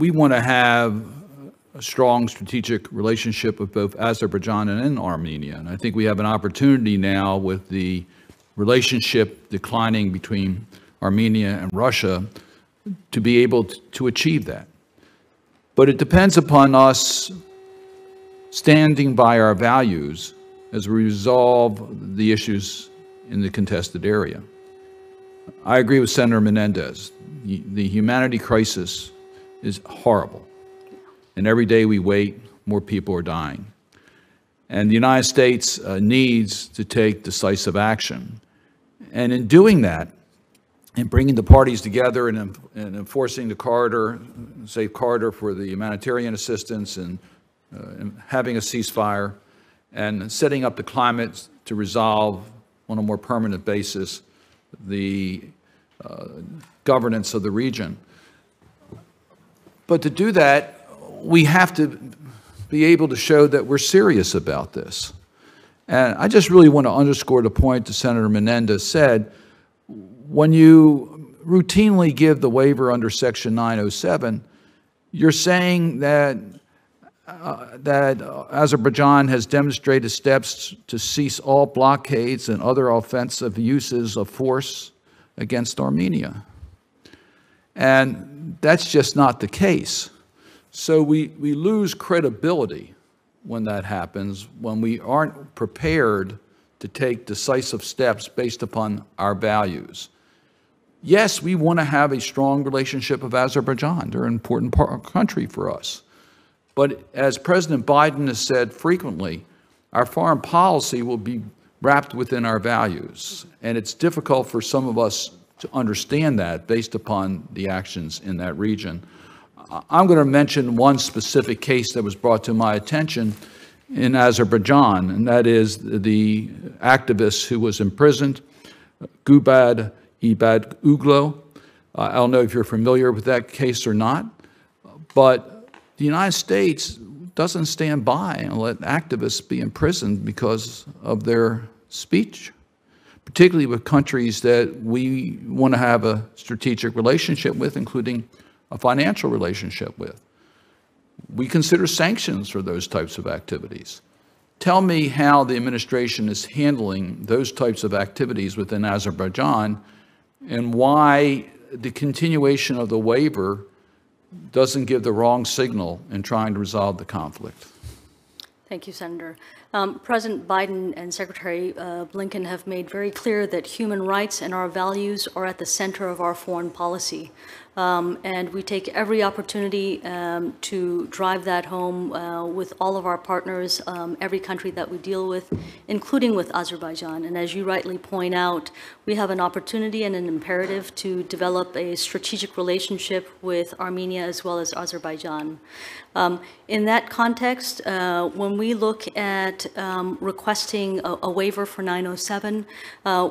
we want to have a strong strategic relationship with both Azerbaijan and Armenia. And I think we have an opportunity now with the relationship declining between Armenia and Russia to be able to achieve that. But it depends upon us standing by our values as we resolve the issues in the contested area. I agree with Senator Menendez. The humanity crisis is horrible. And every day we wait, more people are dying. And the United States needs to take decisive action. And in doing that, and bringing the parties together and enforcing the corridor, safe corridor for the humanitarian assistance and having a ceasefire and setting up the climate to resolve on a more permanent basis the governance of the region. But to do that, we have to be able to show that we're serious about this. And I just really want to underscore the point that Senator Menendez said. When you routinely give the waiver under Section 907, you're saying that Azerbaijan has demonstrated steps to cease all blockades and other offensive uses of force against Armenia. And that's just not the case. So we lose credibility when that happens, when we aren't prepared to take decisive steps based upon our values. Yes, we want to have a strong relationship with Azerbaijan. They're an important country for us. But as President Biden has said frequently, our foreign policy will be wrapped within our values. And it's difficult for some of us to understand that based upon the actions in that region. I'm going to mention one specific case that was brought to my attention in Azerbaijan, and that is the activist who was imprisoned, Gubad Ibad Uglo. I don't know if you're familiar with that case or not, but the United States doesn't stand by and let activists be imprisoned because of their speech, particularly with countries that we want to have a strategic relationship with, including a financial relationship with. We consider sanctions for those types of activities. Tell me how the administration is handling those types of activities within Azerbaijan and why the continuation of the waiver doesn't give the wrong signal in trying to resolve the conflict. Thank you, Senator. President Biden and Secretary Blinken have made very clear that human rights and our values are at the center of our foreign policy. And we take every opportunity to drive that home with all of our partners, every country that we deal with, including with Azerbaijan. And as you rightly point out, we have an opportunity and an imperative to develop a strategic relationship with Armenia as well as Azerbaijan. In that context, when we look at requesting a waiver for 907,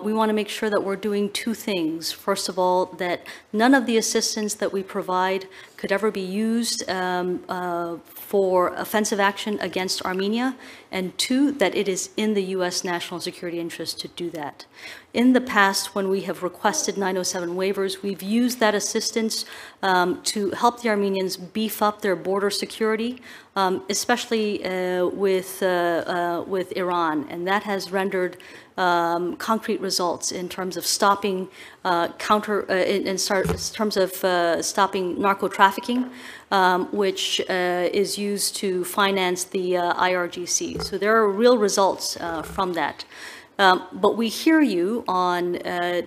we want to make sure that we're doing two things. First of all, that none of the assistance that we provide could ever be used for offensive action against Armenia, and two, that it is in the U.S. national security interest to do that. In the past, when we have requested 907 waivers, we've used that assistance to help the Armenians beef up their border security, especially with Iran, and that has rendered concrete results in terms of stopping stopping narco trafficking, which is used to finance the IRGC. So there are real results from that. But we hear you on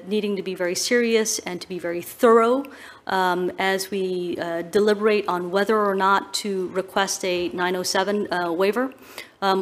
needing to be very serious and to be very thorough as we deliberate on whether or not to request a 907 waiver.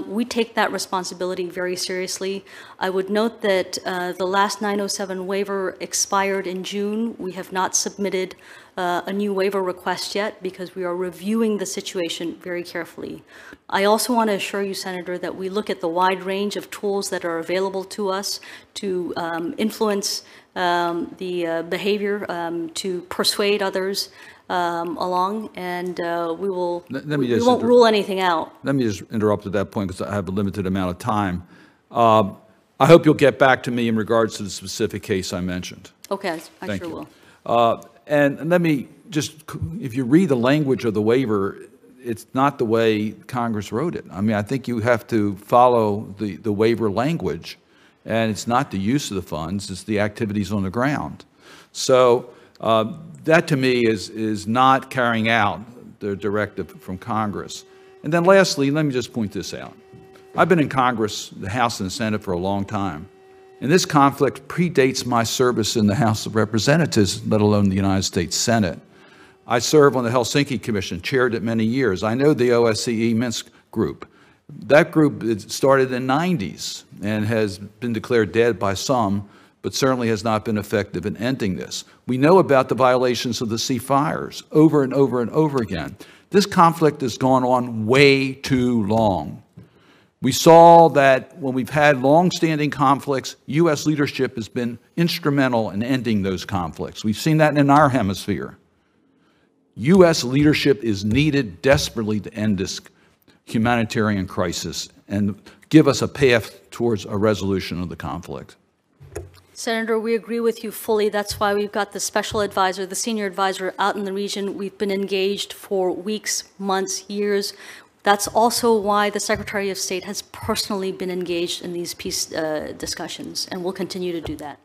We take that responsibility very seriously. I would note that the last 907 waiver expired in June. We have not submitted a new waiver request yet because we are reviewing the situation very carefully. I also want to assure you, Senator, that we look at the wide range of tools that are available to us to influence the behavior, to persuade others along, and we won't rule anything out. Let me just interrupt at that point because I have a limited amount of time. I hope you'll get back to me in regards to the specific case I mentioned. Okay, I sure will. And let me just, if you read the language of the waiver, it's not the way Congress wrote it. I mean, I think you have to follow the waiver language, and it's not the use of the funds, it's the activities on the ground. So that to me is not carrying out the directive from Congress. And then lastly, let me just point this out. I've been in Congress, the House and the Senate for a long time. And this conflict predates my service in the House of Representatives, let alone the United States Senate. I serve on the Helsinki Commission, chaired it many years. I know the OSCE Minsk group. That group started in the 90s and has been declared dead by some, but certainly has not been effective in ending this. We know about the violations of the ceasefires over and over and over again. This conflict has gone on way too long. We saw that when we've had long-standing conflicts, U.S. leadership has been instrumental in ending those conflicts. We've seen that in our hemisphere. U.S. leadership is needed desperately to end this humanitarian crisis and give us a path towards a resolution of the conflict. Senator, we agree with you fully. That's why we've got the special advisor, the senior advisor out in the region. We've been engaged for weeks, months, years. That's also why the Secretary of State has personally been engaged in these peace discussions, and will continue to do that.